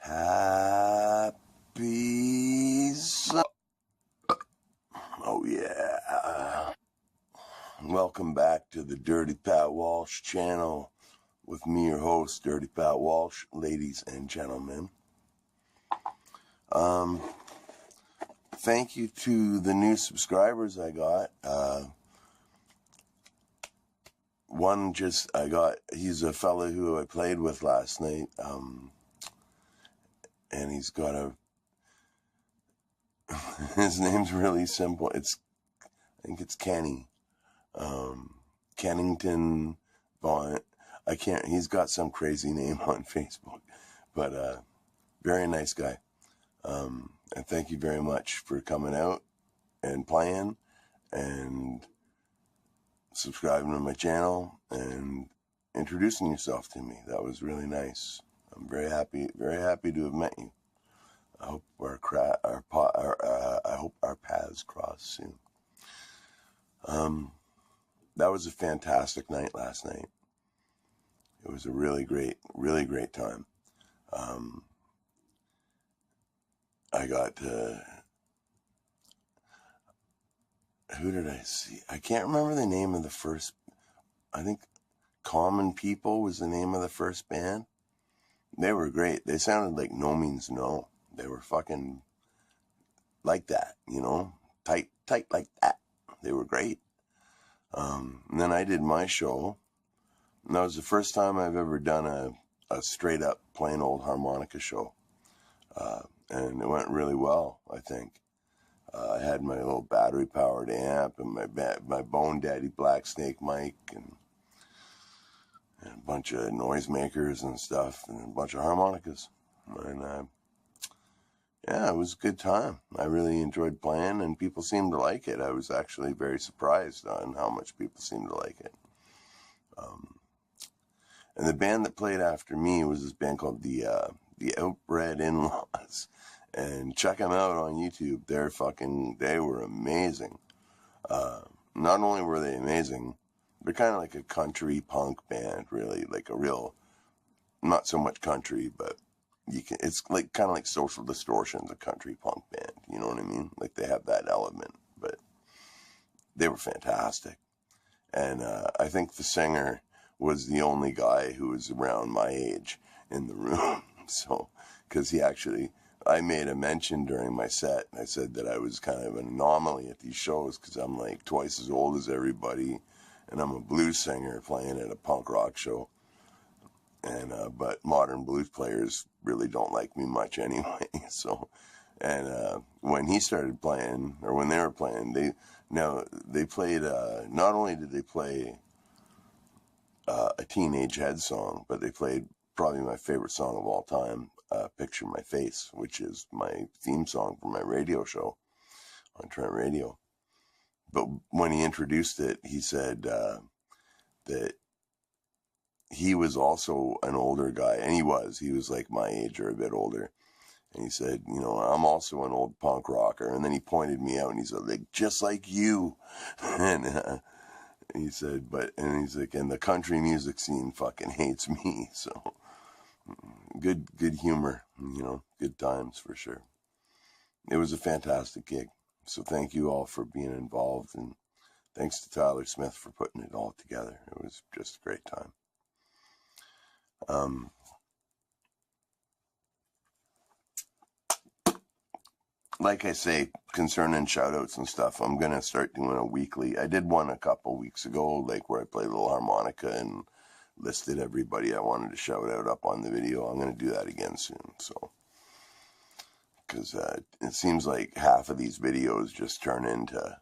Happy Oh yeah. Welcome back to the Dirty Pat Walsh channel with me, your host, Dirty Pat Walsh, ladies and gentlemen. Thank you to the new subscribers I got. He's a fella who I played with last night, and he's got his name's really simple. I think it's Kenny, Kennington Vaughn. He's got some crazy name on Facebook, but, very nice guy. And thank you very much for coming out and playing and subscribing to my channel and introducing yourself to me. That was really nice. I'm very happy to have met you. I hope I hope our paths cross soon. That was a fantastic night last night. It was a really great time. I got who did I see? I can't remember the name of the first. I think Common People was the name of the first band. They were great. They sounded like No Means No. They were fucking like that, tight like that. They were great. And then I did my show, and that was the first time I've ever done a straight up plain old harmonica show. And it went really well, I think. I had my little battery powered amp and my Bone Daddy Black Snake mic and a bunch of noisemakers and stuff and a bunch of harmonicas. And yeah, it was a good time. I really enjoyed playing, and people seemed to like it. I was actually very surprised on how much people seemed to like it. And the band that played after me was this band called the Outbred In-Laws. And check them out on YouTube. They were amazing. Not only were they amazing, they're kind of like a country punk band, really, like a real, not so much country, but it's like kind of like Social Distortion, the country punk band. You know what I mean? Like they have that element, but they were fantastic. And I think the singer was the only guy who was around my age in the room. So, because I made a mention during my set. I said that I was kind of an anomaly at these shows because I'm like twice as old as everybody, and I'm a blues singer playing at a punk rock show. And but modern blues players really don't like me much anyway. So, and when he started playing, or when they were playing, they played. Not only did they play a Teenage Head song, but they played probably my favorite song of all time, Picture My Face, which is my theme song for my radio show on Trent Radio. But when he introduced it, he said that he was also an older guy, and he was like my age or a bit older. And he said, I'm also an old punk rocker. And then he pointed me out and he said, like, just like you. And he said, and he's like, and the country music scene fucking hates me. So good humor, good times for sure. It was a fantastic gig. So thank you all for being involved, and thanks to Tyler Smith for putting it all together. It was just a great time. Like I say, concerning shout-outs and stuff, I'm going to start doing a weekly. I did one a couple weeks ago, like where I played a little harmonica and listed everybody I wanted to shout out up on the video. I'm going to do that again soon. So, because it seems like half of these videos just turn into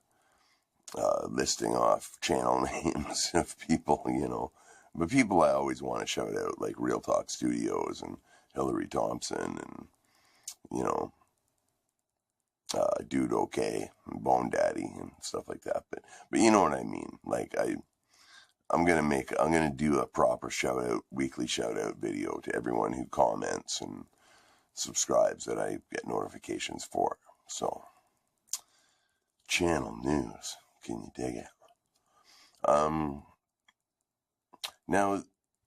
listing off channel names of people, But people I always want to shout out, like Real Talk Studios and Hillary Thompson and, Dude OK, and Bone Daddy and stuff like that. But you know what I mean. Like I'm gonna do a proper weekly shout out video to everyone who comments and subscribes that I get notifications for. So, channel news. Can you dig it? Now,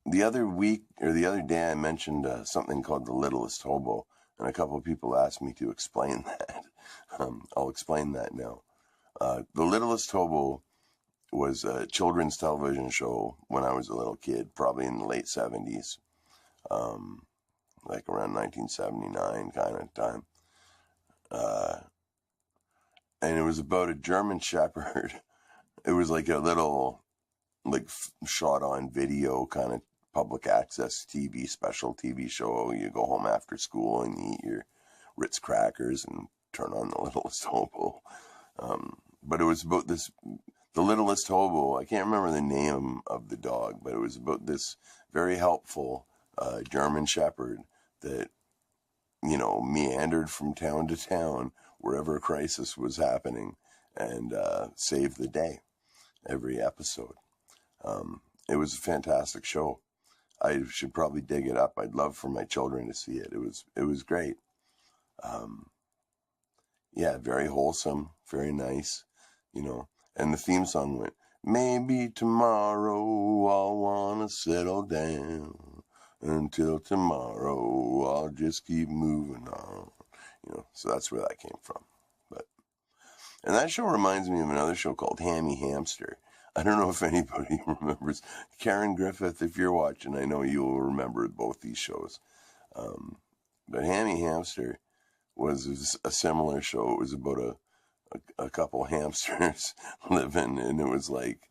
the other week or the other day, I mentioned something called the Littlest Hobo, and a couple of people asked me to explain that. I'll explain that now. The Littlest Hobo was a children's television show when I was a little kid, probably in the late 70s, like around 1979 kind of time. And it was about a German Shepherd. It was like a little, like, shot on video kind of public access TV, special TV show. You go home after school and you eat your Ritz crackers and turn on the Littlest Hobo. But it was about this, the Littlest Hobo. I can't remember the name of the dog, but it was about this very helpful German Shepherd that, you know, meandered from town to town wherever a crisis was happening and saved the day every episode. It was a fantastic show. I should probably dig it up. I'd love for my children to see it. It was great. Yeah, very wholesome, very nice, you know. And the theme song went, maybe tomorrow I'll want to settle down. Until tomorrow I'll just keep moving on. You know, so that's where that came from. And that show reminds me of another show called Hammy Hamster. I don't know if anybody remembers. Karen Griffith, if you're watching, I know you will remember both these shows. But Hammy Hamster was a similar show. It was about a couple hamsters living, and it was like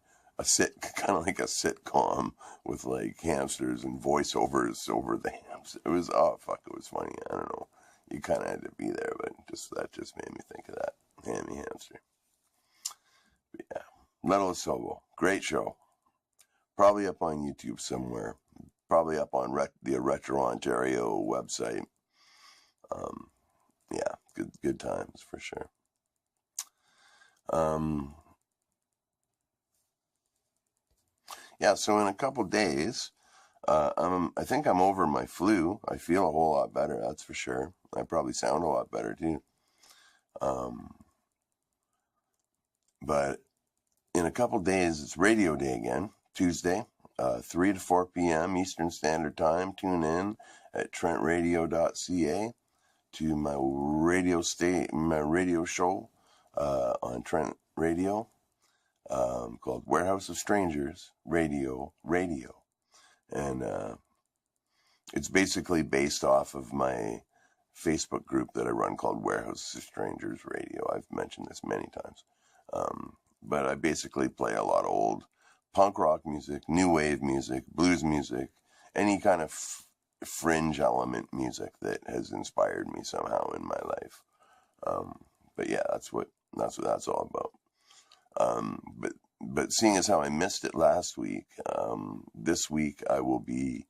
kind of like a sitcom with like hamsters and voiceovers over the hamster. It was, oh fuck, it was funny. I don't know. You kind of had to be there, but that just made me think of that. Hammy Hamster. But yeah. Littlest Hobo. Great show. Probably up on YouTube somewhere. Probably up on the Retro Ontario website. Yeah, good times for sure. Yeah, so in a couple days, I think I'm over my flu. I feel a whole lot better, that's for sure. I probably sound a lot better too. But in a couple days, it's radio day again, Tuesday, 3 to 4 p.m. Eastern Standard Time. Tune in at trentradio.ca to my radio show on Trent Radio called Warehouse of Strangers Radio. And it's basically based off of my Facebook group that I run called Warehouse of Strangers Radio. I've mentioned this many times. But I basically play a lot of old punk rock music, new wave music, blues music, any kind of fringe element music that has inspired me somehow in my life. But yeah, that's what that's all about. But seeing as how I missed it last week, this week I will be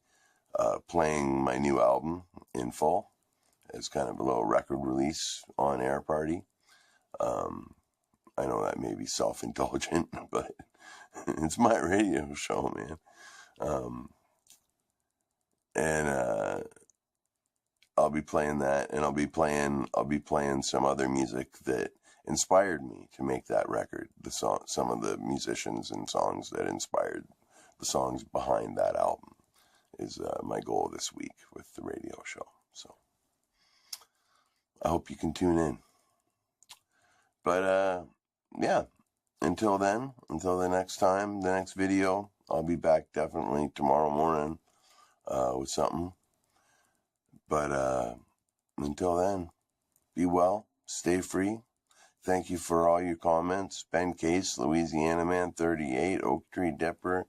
playing my new album in full as kind of a little record release on air party. I know that may be self-indulgent, but it's my radio show, man. And I'll be playing that, and I'll be playing some other music that inspired me to make that record. Some of the musicians and songs that inspired the songs behind that album is my goal this week with the radio show. So I hope you can tune in. But yeah, until the next time, the next video, I'll be back definitely tomorrow morning with something. But until then, be well, stay free. Thank you for all your comments. Ben Case, Louisiana Man 38, Oak Tree Dipper,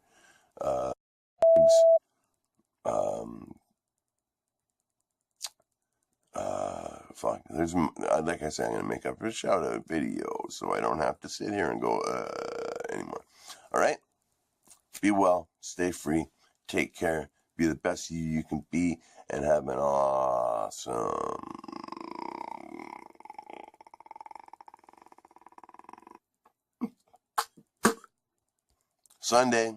fuck, there's, like I said, I'm going to make up a shout out video so I don't have to sit here and go, anymore. All right? Be well, stay free, take care, be the best you can be, and have an awesome Sunday.